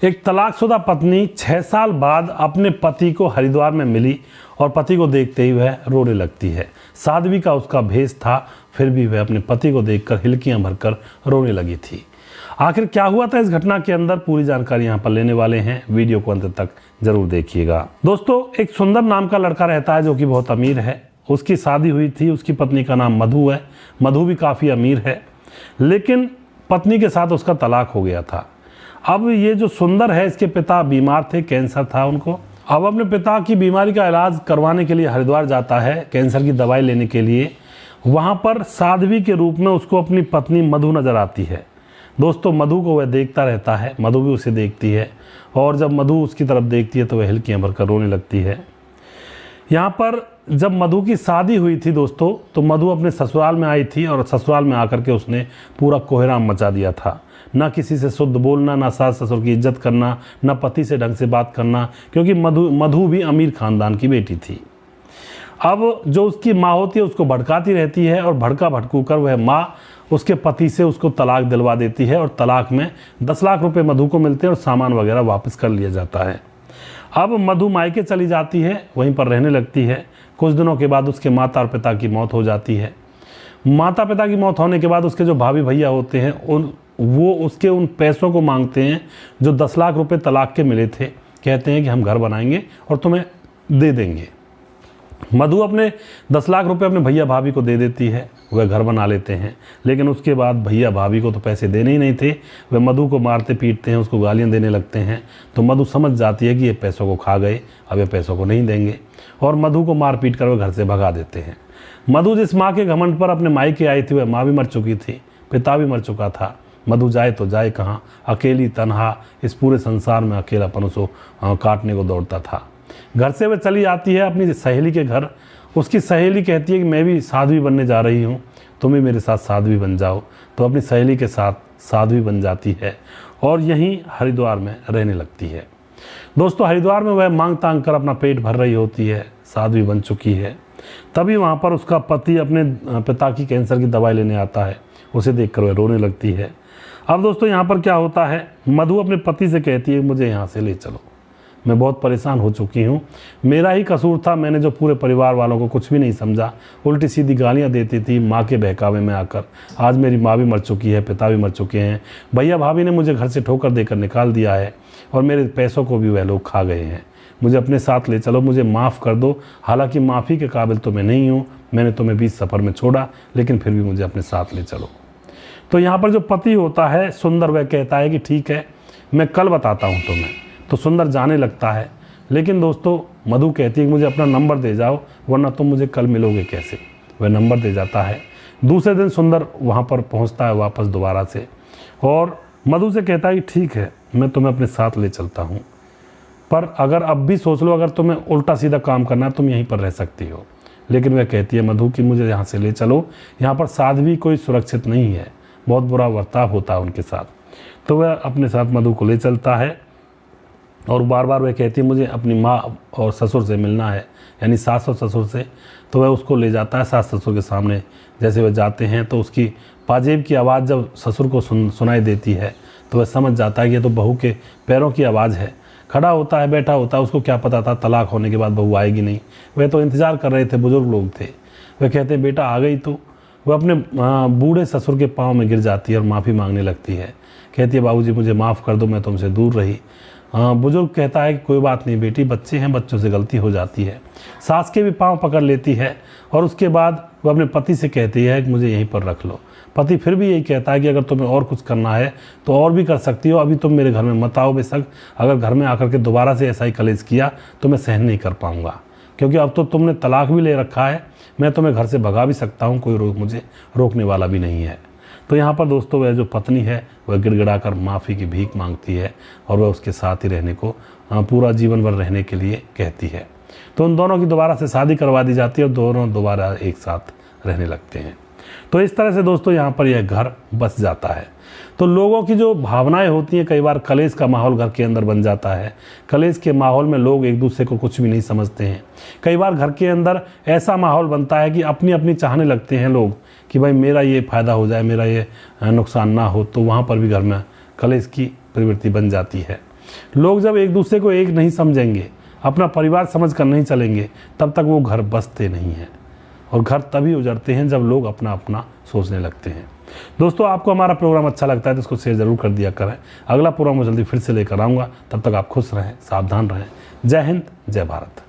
एक तलाकशुदा पत्नी 6 साल बाद अपने पति को हरिद्वार में मिली और पति को देखते ही वह रोने लगती है। साध्वी का उसका भेष था, फिर भी वह अपने पति को देखकर हिलकियां भरकर रोने लगी थी। आखिर क्या हुआ था इस घटना के अंदर, पूरी जानकारी यहाँ पर लेने वाले हैं। वीडियो को अंत तक जरूर देखिएगा। दोस्तों, एक सुंदर नाम का लड़का रहता है जो कि बहुत अमीर है। उसकी शादी हुई थी, उसकी पत्नी का नाम मधु है। मधु भी काफ़ी अमीर है, लेकिन पत्नी के साथ उसका तलाक हो गया था। अब ये जो सुंदर है, इसके पिता बीमार थे, कैंसर था उनको। अब अपने पिता की बीमारी का इलाज करवाने के लिए हरिद्वार जाता है, कैंसर की दवाई लेने के लिए। वहाँ पर साध्वी के रूप में उसको अपनी पत्नी मधु नज़र आती है। दोस्तों, मधु को वह देखता रहता है, मधु भी उसे देखती है, और जब मधु उसकी तरफ देखती है तो वह हिलकियाँ भरकर रोने लगती है। यहाँ पर जब मधु की शादी हुई थी दोस्तों, तो मधु अपने ससुराल में आई थी, और ससुराल में आकर के उसने पूरा कोहराम मचा दिया था। ना किसी से शुद्ध बोलना, ना सास ससुर की इज्जत करना, ना पति से ढंग से बात करना, क्योंकि मधु भी अमीर खानदान की बेटी थी। अब जो उसकी माँ होती है उसको भड़काती रहती है, और भड़का भड़कू कर वह माँ उसके पति से उसको तलाक दिलवा देती है, और तलाक में 10 लाख रुपए मधु को मिलते हैं और सामान वगैरह वापस कर लिया जाता है। अब मधु मायके चली जाती है, वहीं पर रहने लगती है। कुछ दिनों के बाद उसके माता और पिता की मौत हो जाती है। माता पिता की मौत होने के बाद उसके जो भाभी भैया होते हैं वो उसके उन पैसों को मांगते हैं जो 10 लाख रुपए तलाक के मिले थे। कहते हैं कि हम घर बनाएंगे और तुम्हें दे देंगे। मधु अपने 10 लाख रुपए अपने भैया भाभी को दे देती है, वह घर बना लेते हैं। लेकिन उसके बाद भैया भाभी को तो पैसे देने ही नहीं थे, वह मधु को मारते पीटते हैं, उसको गालियां देने लगते हैं। तो मधु समझ जाती है कि ये पैसों को खा गए, अब ये पैसों को नहीं देंगे, और मधु को मार पीट कर वह घर से भगा देते हैं। मधु जिस माँ के घमंड पर अपने मायके आई थी, वह माँ भी मर चुकी थी, पिता भी मर चुका था। मधु जाए तो जाए कहाँ, अकेली तनहा इस पूरे संसार में अकेलापन उसको काटने को दौड़ता था। घर से वह चली आती है अपनी सहेली के घर। उसकी सहेली कहती है कि मैं भी साध्वी बनने जा रही हूँ, तुम भी मेरे साथ साध्वी बन जाओ। तो अपनी सहेली के साथ साध्वी बन जाती है और यहीं हरिद्वार में रहने लगती है। दोस्तों, हरिद्वार में वह मांग तांग कर अपना पेट भर रही होती है, साध्वी बन चुकी है। तभी वहाँ पर उसका पति अपने पिता की कैंसर की दवाई लेने आता है, उसे देखकर वह रोने लगती है। अब दोस्तों, यहाँ पर क्या होता है, मधु अपने पति से कहती है मुझे यहाँ से ले चलो, मैं बहुत परेशान हो चुकी हूँ, मेरा ही कसूर था, मैंने जो पूरे परिवार वालों को कुछ भी नहीं समझा, उल्टी सीधी गालियाँ देती थी माँ के बहकावे में आकर। आज मेरी माँ भी मर चुकी है, पिता भी मर चुके हैं, भैया भाभी ने मुझे घर से ठोकर देकर निकाल दिया है, और मेरे पैसों को भी वह लोग खा गए हैं। मुझे अपने साथ ले चलो, मुझे माफ़ कर दो। हालांकि माफ़ी के काबिल तो मैं नहीं हूँ, मैंने तुम्हें बीच सफ़र में छोड़ा, लेकिन फिर भी मुझे अपने साथ ले चलो। तो यहाँ पर जो पति होता है सुंदर, वह कहता है कि ठीक है, मैं कल बताता हूँ तुम्हें। तो सुंदर जाने लगता है। लेकिन दोस्तों, मधु कहती है कि मुझे अपना नंबर दे जाओ, वरना तुम मुझे कल मिलोगे कैसे। वह नंबर दे जाता है। दूसरे दिन सुंदर वहाँ पर पहुँचता है वापस दोबारा से, और मधु से कहता है कि ठीक है, मैं तुम्हें अपने साथ ले चलता हूँ, पर अगर अब भी सोच लो, अगर तुम्हें उल्टा सीधा काम करना है तुम यहीं पर रह सकती हो। लेकिन वह कहती है मधु कि मुझे यहाँ से ले चलो, यहाँ पर साध्वी कोई सुरक्षित नहीं है, बहुत बुरा बर्ताव होता है उनके साथ। तो वह अपने साथ मधु को ले चलता है, और बार बार वह कहती है मुझे अपनी माँ और ससुर से मिलना है, यानी सास और ससुर से। तो वह उसको ले जाता है सास ससुर के सामने। जैसे वह जाते हैं तो उसकी पाजेब की आवाज़ जब ससुर को सुनाई देती है, तो वह समझ जाता है कि ये तो बहू के पैरों की आवाज़ है। खड़ा होता है, बैठा होता है, उसको क्या पता था तलाक होने के बाद बहू आएगी नहीं। वह तो इंतज़ार कर रहे थे, बुजुर्ग लोग थे। वह कहते हैं बेटा आ गई। तो वह अपने बूढ़े ससुर के पाँव में गिर जाती है और माफ़ी मांगने लगती है। कहती है बाबूजी मुझे माफ़ कर दो, मैं तुमसे दूर रही। बुजुर्ग कहता है कि कोई बात नहीं बेटी, बच्चे हैं, बच्चों से गलती हो जाती है। सास के भी पाँव पकड़ लेती है, और उसके बाद वह अपने पति से कहती है कि मुझे यहीं पर रख लो। पति फिर भी यही कहता है कि अगर तुम्हें और कुछ करना है तो और भी कर सकती हो, अभी तुम मेरे घर में मत आओ। बेशक अगर घर में आकर के दोबारा से ऐसा ही कलेश किया तो मैं सहन नहीं कर पाऊँगा, क्योंकि अब तो तुमने तलाक भी ले रखा है, मैं तुम्हें घर से भगा भी सकता हूँ, कोई मुझे रोकने वाला भी नहीं है। तो यहाँ पर दोस्तों, वह जो पत्नी है वह गिड़गिड़ाकर माफ़ी की भीख मांगती है, और वह उसके साथ ही रहने को, पूरा जीवन भर रहने के लिए कहती है। तो उन दोनों की दोबारा से शादी करवा दी जाती है, और दोनों दोबारा एक साथ रहने लगते हैं। तो इस तरह से दोस्तों यहाँ पर यह घर बस जाता है। तो लोगों की जो भावनाएं होती हैं, कई बार कलेश का माहौल घर के अंदर बन जाता है। कलेश के माहौल में लोग एक दूसरे को कुछ भी नहीं समझते हैं। कई बार घर के अंदर ऐसा माहौल बनता है कि अपनी अपनी चाहने लगते हैं लोग कि भाई मेरा ये फ़ायदा हो जाए, मेरा ये नुकसान ना हो। तो वहाँ पर भी घर में कलेश की प्रवृत्ति बन जाती है। लोग जब एक दूसरे को एक नहीं समझेंगे, अपना परिवार समझ कर नहीं चलेंगे, तब तक वो घर बसते नहीं हैं। और घर तभी उजड़ते हैं जब लोग अपना अपना सोचने लगते हैं। दोस्तों, आपको हमारा प्रोग्राम अच्छा लगता है तो इसको शेयर जरूर कर दिया करें। अगला प्रोग्राम मैं जल्दी फिर से लेकर आऊँगा। तब तक आप खुश रहें, सावधान रहें। जय हिंद, जय भारत।